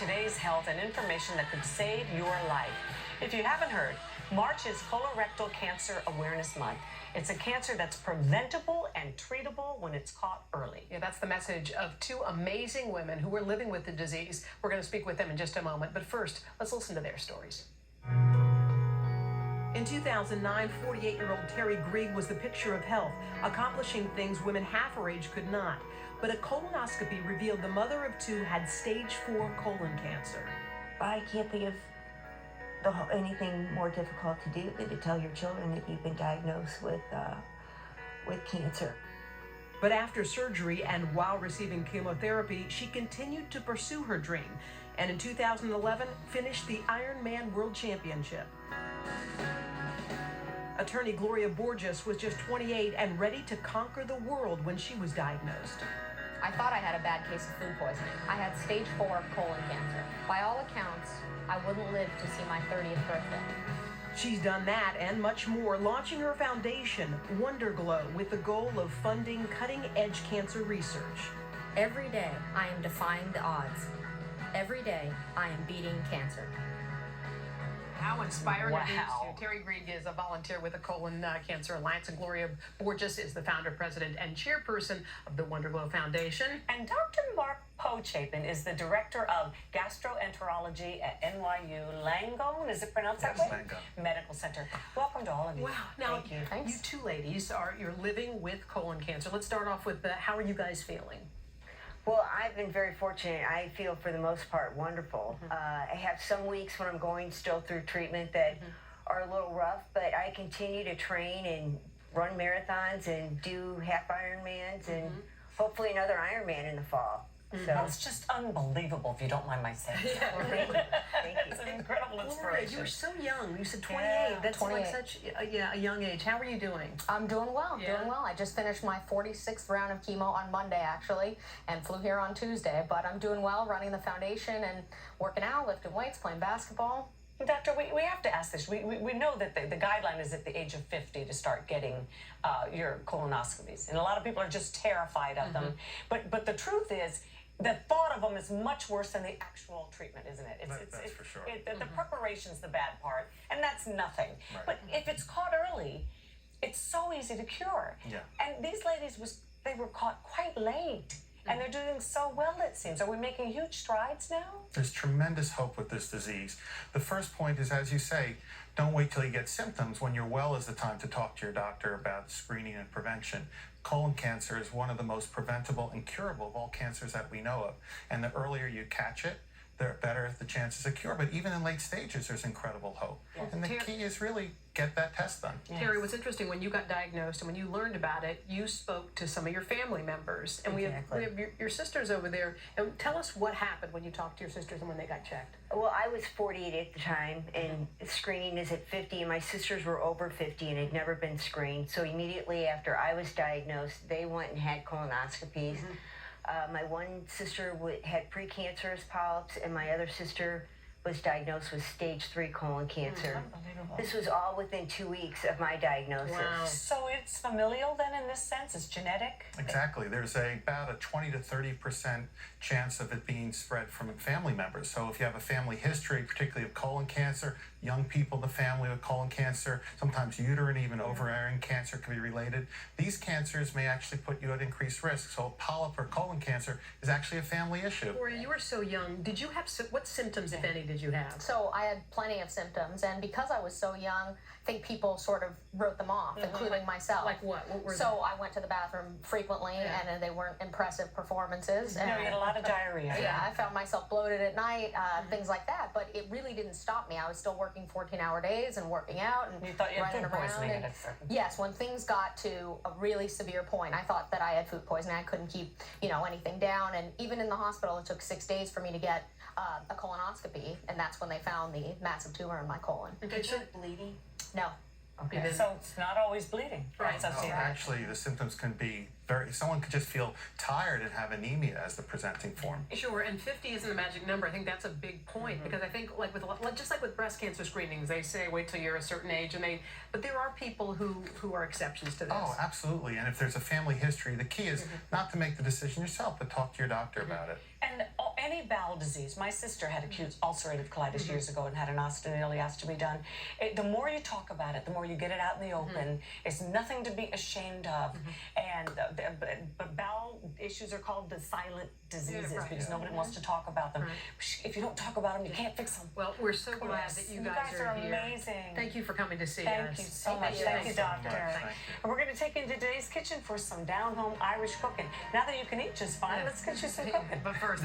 today's health and information that could save your life. If you haven't heard, March is Colorectal Cancer Awareness Month. It's a cancer that's preventable and treatable when it's caught early. Yeah, that's the message of two amazing women who are living with the disease. We're going to speak with them in just a moment. But first, let's listen to their stories. In 2009, 48-year-old Terry Grieg was the picture of health, accomplishing things women half her age could not. But a colonoscopy revealed the mother of two had stage 4 colon cancer. I can't think of anything more difficult to do than to tell your children that you've been diagnosed with cancer. But after surgery and while receiving chemotherapy, she continued to pursue her dream, and in 2011 finished the Ironman World Championship. Attorney Gloria Borges was just 28 and ready to conquer the world when she was diagnosed. I thought I had a bad case of food poisoning. I had stage 4 colon cancer. By all accounts, I wouldn't live to see my 30th birthday. She's done that and much more, launching her foundation, WunderGlo, with the goal of funding cutting-edge cancer research. Every day, I am defying the odds. Every day, I am beating cancer. How inspiring wow. it is. Terry Grieg is a volunteer with the Colon Cancer Alliance, and Gloria Borges is the founder, president, and chairperson of the WunderGlo Foundation. And Dr. Mark Pochapin is the director of gastroenterology at NYU Langone. Is it pronounced that way? Langone Medical Center. Welcome to all of you. Wow. Now, Thank you. you two ladies you're living with colon cancer. Let's start off with how are you guys feeling? Well, I've been very fortunate. I feel for the most part wonderful. I have some weeks when I'm going still through treatment that are a little rough, but I continue to train and run marathons and do half Ironmans and hopefully another Ironman in the fall. So That's just unbelievable, if you don't mind my saying. thank you. It's an incredible Gloria, inspiration. you were so young. You said 28. Yeah, That's 28. like such a young age. How are you doing? I'm doing well, Yeah. doing well. I just finished my 46th round of chemo on Monday, actually, and flew here on Tuesday. But I'm doing well, running the foundation and working out, lifting weights, playing basketball. Doctor, we have to ask this. We know that the guideline is at the age of 50 to start getting your colonoscopies. And a lot of people are just terrified of them. But the truth is, the thought of them is much worse than the actual treatment, isn't it? That's for sure. The preparation's the bad part, and that's nothing. Right. But if it's caught early, it's so easy to cure. Yeah. And these ladies, they were caught quite late, and they're doing so well, it seems. Are we making huge strides now? There's tremendous hope with this disease. The first point is, as you say, don't wait till you get symptoms. When you're well is the time to talk to your doctor about screening and prevention. Colon cancer is one of the most preventable and curable of all cancers that we know of. And the earlier you catch it, the better the chances of cure. But even in late stages, there's incredible hope. Yes. And the key is really get that test done. Yes. Terry, what's interesting, when you got diagnosed and when you learned about it, you spoke to some of your family members. And we have your sisters over there. And tell us what happened when you talked to your sisters and when they got checked. Well, I was 48 at the time, and screening is at 50, and my sisters were over 50 and had never been screened. So immediately after I was diagnosed, they went and had colonoscopies. My one sister had precancerous polyps, and my other sister was diagnosed with stage 3 colon cancer. Unbelievable. This was all within 2 weeks of my diagnosis. Wow. So it's familial then in this sense? It's genetic? Exactly. There's about a 20 to 30% chance of it being spread from family members. So if you have a family history, particularly of colon cancer, young people in the family with colon cancer, sometimes uterine, even ovarian cancer can be related. These cancers may actually put you at increased risk. So polyp or colon cancer is actually a family issue. Gloria, you were so young. Did you have, what symptoms, if any, did you have? So I had plenty of symptoms, and because I was so young, I think people sort of wrote them off, including myself. Like what? What were So I went to the bathroom frequently, and they weren't impressive performances. No, you had a lot of diarrhea. Yeah, I found myself bloated at night, things like that. But it really didn't stop me. I was still working 14-hour days and working out and You thought you had running food around. poisoning And at a certain yes, when things got to a really severe point, I thought that I had food poisoning. I couldn't keep, anything down. And even in the hospital, it took 6 days for me to get a colonoscopy, and that's when they found the massive tumor in my colon. Okay, so bleeding? No. Okay, so it's not always bleeding. Right. No, Associated. actually, the symptoms can be someone could just feel tired and have anemia as the presenting form. Sure, and 50 isn't a magic number. I think that's a big point because I think, just like with breast cancer screenings, they say wait till you're a certain age, but there are people who are exceptions to this. Oh, absolutely. And if there's a family history, the key is not to make the decision yourself, but talk to your doctor about it. And any bowel disease. My sister had acute ulcerative colitis years ago and had an ileostomy done. The more you talk about it, the more you get it out in the open. It's nothing to be ashamed of. And but bowel issues are called the silent diseases because nobody wants to talk about them. If you don't talk about them, you can't fix them. Well, we're so glad that you guys are here. Amazing. Thank you for coming to see Thank us. you so much. Thank you, Doctor. Thank you. And we're going to take you into today's kitchen for some down-home Irish cooking. Now that you can eat just fine, let's get you some cooking. But first,